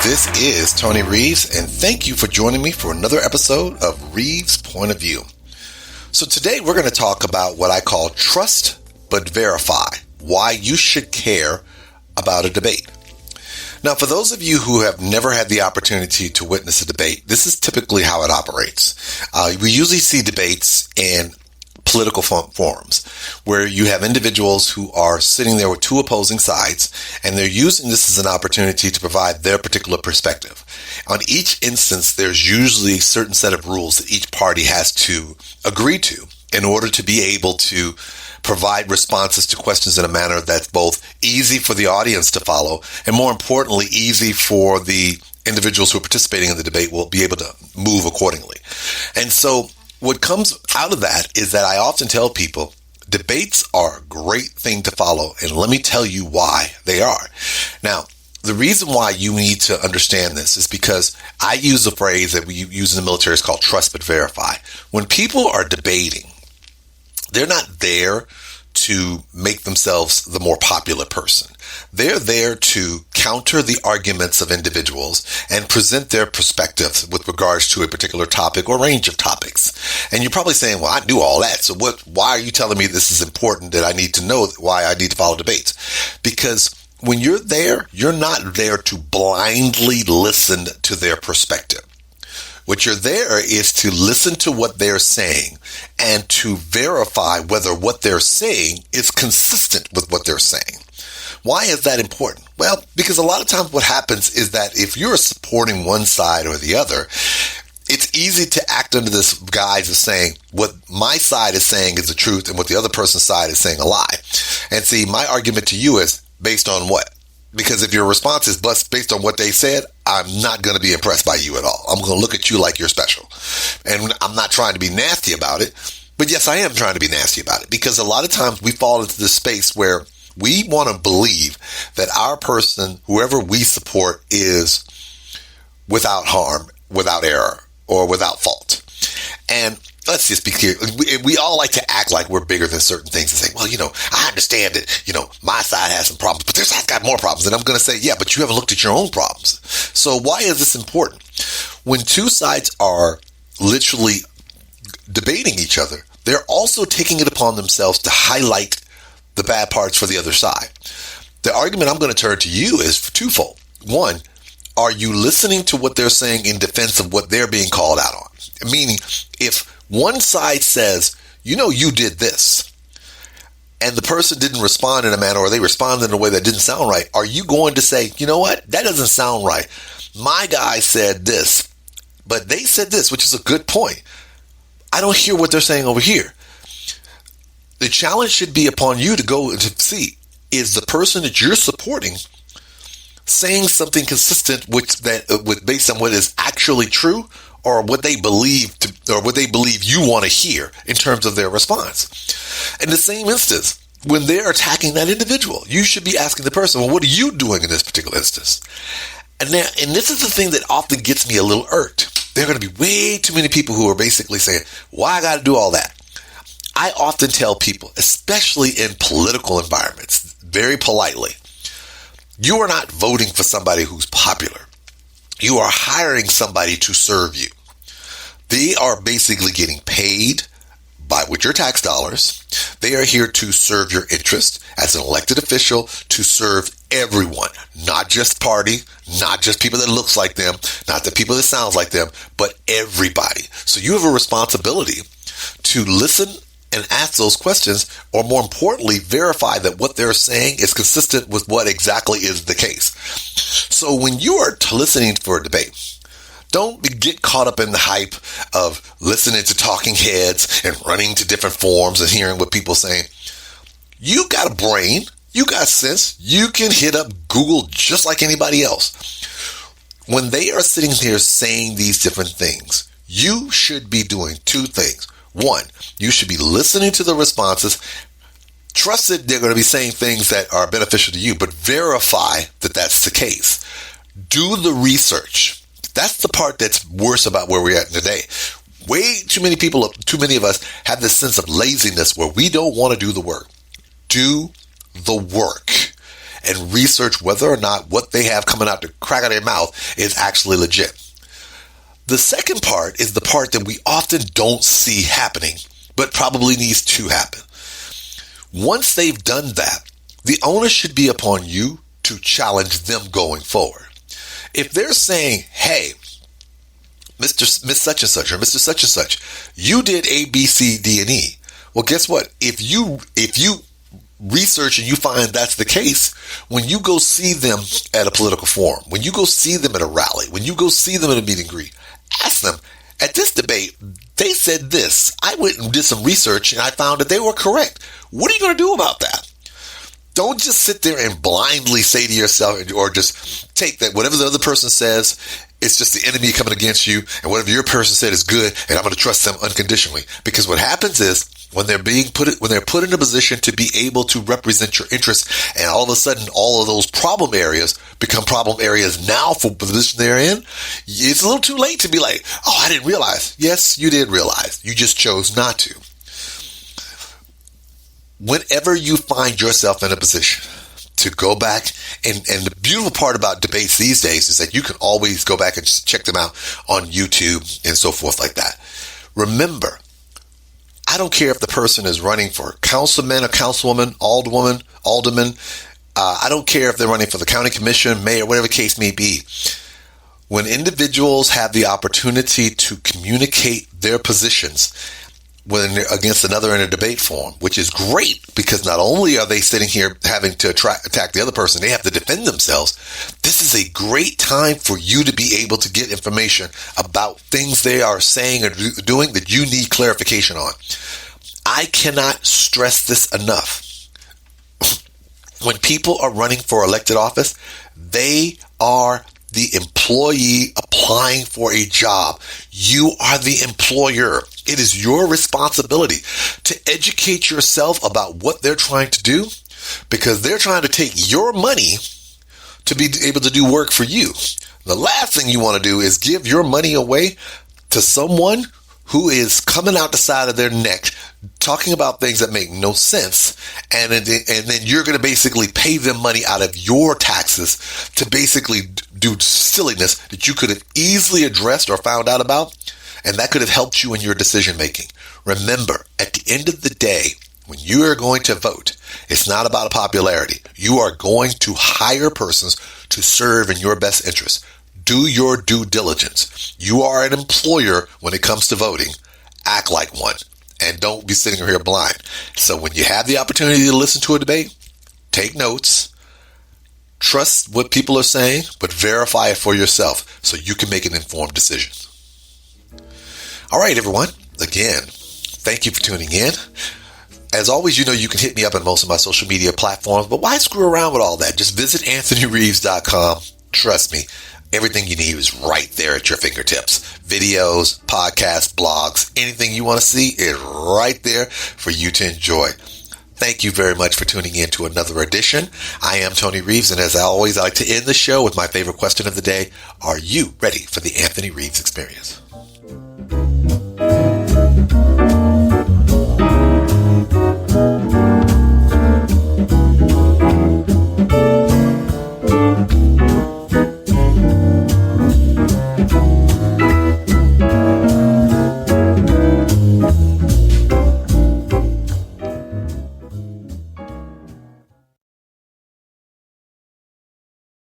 This is Tony Reeves, and thank you for joining me for another episode of Reeves' Point of View. So today we're going to talk about what I call trust but verify, why you should care about a debate. Now, for those of you who have never had the opportunity to witness a debate, this is typically how it operates. We usually see debates in political forums where you have individuals who are sitting there with two opposing sides, and they're using this as an opportunity to provide their particular perspective. On each instance, there's usually a certain set of rules that each party has to agree to in order to be able to provide responses to questions in a manner that's both easy for the audience to follow and, more importantly, easy for the individuals who are participating in the debate will be able to move accordingly. And so what comes out of that is that I often tell people debates are a great thing to follow, and let me tell you why they are. Now, the reason why you need to understand this is because I use a phrase that we use in the military. It's called trust but verify. When people are debating, they're not there to make themselves the more popular person. They're there to counter the arguments of individuals and present their perspectives with regards to a particular topic or range of topics. And you're probably saying, well, I knew all that. So why are you telling me this is important that I need to know why I need to follow debates? Because when you're there, you're not there to blindly listen to their perspective. What you're there is to listen to what they're saying and to verify whether what they're saying is consistent with what they're saying. Why is that important? Well, because a lot of times what happens is that if you're supporting one side or the other, it's easy to act under this guise of saying what my side is saying is the truth and what the other person's side is saying a lie. And see, my argument to you is based on what? Because if your response is based on what they said, I'm not going to be impressed by you at all. I'm going to look at you like you're special. And I'm not trying to be nasty about it, but yes, I am trying to be nasty about it, because a lot of times we fall into this space where we want to believe that our person, whoever we support, is without harm, without error, or without fault. And let's just be clear. We all like to act like we're bigger than certain things and say, well, I understand that, my side has some problems, but their side's got more problems. And I'm going to say, yeah, but you haven't looked at your own problems. So why is this important? When two sides are literally debating each other, they're also taking it upon themselves to highlight the bad parts for the other side. The argument I'm going to turn to you is twofold. One, are you listening to what they're saying in defense of what they're being called out on? Meaning, if one side says, you did this, and the person didn't respond in a manner, or they responded in a way that didn't sound right, are you going to say, you know what, that doesn't sound right. My guy said this, but they said this, which is a good point. I don't hear what they're saying over here. The challenge should be upon you to go to see, is the person that you're supporting saying something consistent with based on what is actually true, or what they believe or what they believe you want to hear in terms of their response. In the same instance, when they're attacking that individual, you should be asking the person, well, what are you doing in this particular instance? And this is the thing that often gets me a little irked. There are going to be way too many people who are basically saying, why I got to do all that? I often tell people, especially in political environments, very politely, you are not voting for somebody who's popular. You are hiring somebody to serve you. They are basically getting paid with your tax dollars. They are here to serve your interest as an elected official, to serve everyone, not just party, not just people that looks like them, not the people that sounds like them, but everybody. So you have a responsibility to listen and ask those questions, or more importantly, verify that what they're saying is consistent with what exactly is the case. So when you are listening for a debate, don't get caught up in the hype of listening to talking heads and running to different forums and hearing what people are saying. You got a brain, you got sense, you can hit up Google just like anybody else. When they are sitting there saying these different things, You should be doing two things. One, you should be listening to the responses. Trust that they're going to be saying things that are beneficial to you, but verify that that's the case. Do the research. That's the part that's worse about where we're at today. Way too many people, too many of us have this sense of laziness where we don't want to do the work. Do the work and research whether or not what they have coming out the crack of their mouth is actually legit. The second part is the part that we often don't see happening, but probably needs to happen. Once they've done that, the onus should be upon you to challenge them going forward. If they're saying, hey, Miss Such and Such or Mr. Such and Such, you did A, B, C, D, and E. Well, guess what? If you research and you find that's the case, when you go see them at a political forum, when you go see them at a rally, when you go see them at a meet and greet, ask them, at this debate, they said this. I went and did some research and I found that they were correct. What are you going to do about that? Don't just sit there and blindly say to yourself or just take that whatever the other person says, it's just the enemy coming against you, and whatever your person said is good, and I'm going to trust them unconditionally. Because what happens is when they're put in a position to be able to represent your interests, and all of a sudden all of those problem areas become problem areas now for the position they're in, it's a little too late to be like, oh, I didn't realize. Yes, you did realize. You just chose not to. Whenever you find yourself in a position to go back, and the beautiful part about debates these days is that you can always go back and check them out on YouTube and so forth like that. Remember, I don't care if the person is running for councilman or councilwoman, alderman. I don't care if they're running for the county commission, mayor, whatever the case may be. When individuals have the opportunity to communicate their positions when they're against another in a debate forum, which is great because not only are they sitting here having to attack the other person, they have to defend themselves. This is a great time for you to be able to get information about things they are saying or doing that you need clarification on. I cannot stress this enough. When people are running for elected office, they are the employee applying for a job. You are the employer. It is your responsibility to educate yourself about what they're trying to do, because they're trying to take your money to be able to do work for you. The last thing you want to do is give your money away to someone who is coming out the side of their neck talking about things that make no sense, and then you're going to basically pay them money out of your taxes to basically do silliness that you could have easily addressed or found out about, and that could have helped you in your decision making. Remember, at the end of the day, when you are going to vote, it's not about popularity. You are going to hire persons to serve in your best interest. Do your due diligence. You are an employer when it comes to voting. Act like one. And don't be sitting here blind. So when you have the opportunity to listen to a debate, take notes. Trust what people are saying, but verify it for yourself so you can make an informed decision. All right, everyone. Again, thank you for tuning in. As always, you know you can hit me up on most of my social media platforms, but why screw around with all that? Just visit AnthonyReeves.com. Trust me, everything you need is right there at your fingertips. Videos, podcasts, blogs, anything you want to see is right there for you to enjoy. Thank you very much for tuning in to another edition. I am Tony Reeves, and as always, I like to end the show with my favorite question of the day. Are you ready for the Anthony Reeves experience?